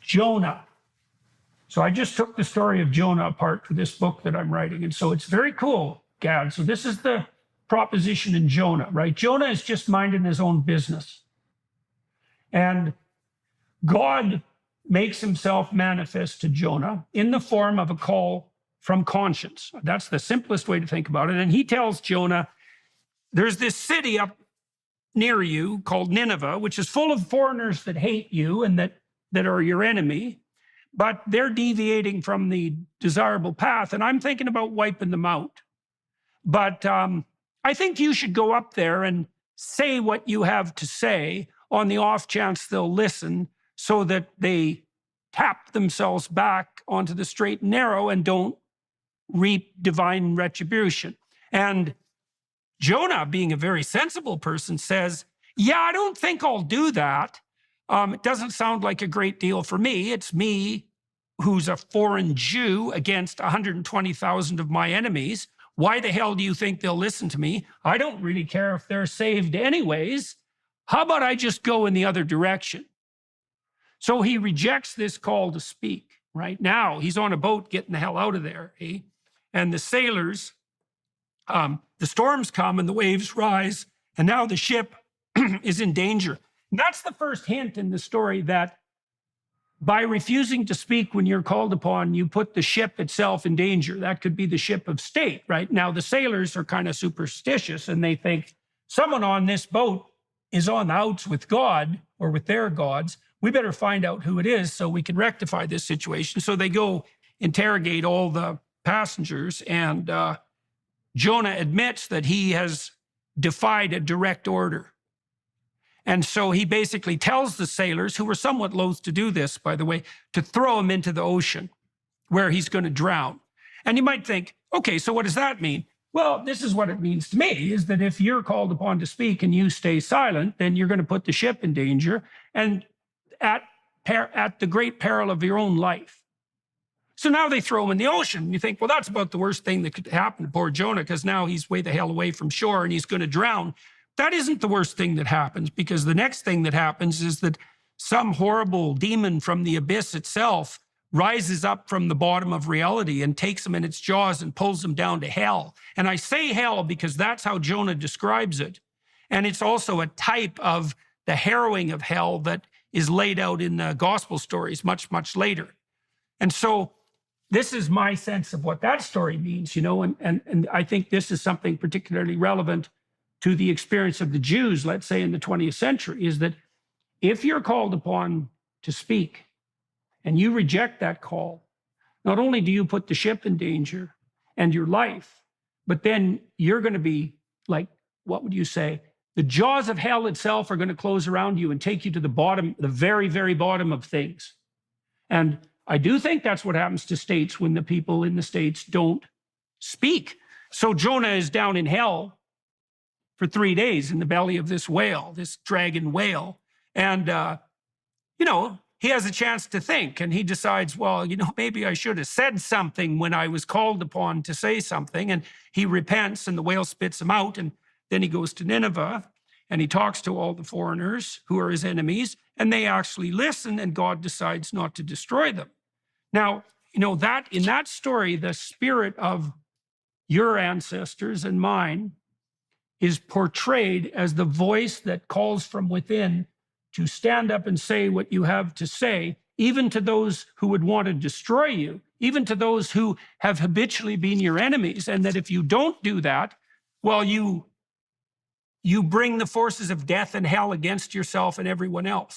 Jonah. So I just took the story of Jonah apart for this book that I'm writing. And so it's very cool, Gad. So this is the proposition in Jonah, right? Jonah is just minding his own business. And God makes himself manifest to Jonah in the form of a call from conscience. That's the simplest way to think about it. And he tells Jonah, there's this city up near you called Nineveh, which is full of foreigners that hate you and that are your enemy, but they're deviating from the desirable path. And I'm thinking about wiping them out. But I think you should go up there and say what you have to say on the off chance they'll listen, so that they tap themselves back onto the straight and narrow and don't reap divine retribution. And Jonah, being a very sensible person, says, yeah, I don't think I'll do that. It doesn't sound like a great deal for me. It's me who's a foreign Jew against 120,000 of my enemies. Why the hell do you think they'll listen to me? I don't really care if they're saved anyways. How about I just go in the other direction? So he rejects this call to speak. Right now, he's on a boat getting the hell out of there. Eh? And the sailors, the storms come and the waves rise, and now the ship is in danger. And that's the first hint in the story, that by refusing to speak when you're called upon, you put the ship itself in danger. That could be the ship of state, right? Now, the sailors are kind of superstitious, and they think someone on this boat is on the outs with God or with their gods. We better find out who it is so we can rectify this situation. So they go interrogate all the passengers, and Jonah admits that he has defied a direct order. And so he basically tells the sailors, who were somewhat loath to do this, by the way, to throw him into the ocean where he's going to drown. And you might think, okay, so what does that mean? Well, this is what it means to me, is that if you're called upon to speak and you stay silent, then you're going to put the ship in danger, and at the great peril of your own life. So now they throw him in the ocean. You think, well, that's about the worst thing that could happen to poor Jonah, because now he's way the hell away from shore and he's going to drown. That isn't the worst thing that happens, because the next thing that happens is that some horrible demon from the abyss itself rises up from the bottom of reality and takes him in its jaws and pulls him down to hell. And I say hell because that's how Jonah describes it. And it's also a type of the harrowing of hell that is laid out in the gospel stories much, much later. And so this is my sense of what that story means, you know, and I think this is something particularly relevant to the experience of the Jews, let's say in the 20th century, is that if you're called upon to speak and you reject that call, not only do you put the ship in danger and your life, but then you're going to be like, what would you say? The jaws of hell itself are going to close around you and take you to the bottom, the very, very bottom of things. And I do think that's what happens to states when the people in the states don't speak. So Jonah is down in hell for 3 days in the belly of this whale, this dragon whale. And, you know, he has a chance to think, and he decides, well, you know, maybe I should have said something when I was called upon to say something. And he repents, and the whale spits him out. And then he goes to Nineveh, and he talks to all the foreigners who are his enemies, and they actually listen, and God decides not to destroy them. Now, you know, that in that story, the spirit of your ancestors and mine is portrayed as the voice that calls from within to stand up and say what you have to say, even to those who would want to destroy you, even to those who have habitually been your enemies. And that if you don't do that, well, you bring the forces of death and hell against yourself and everyone else.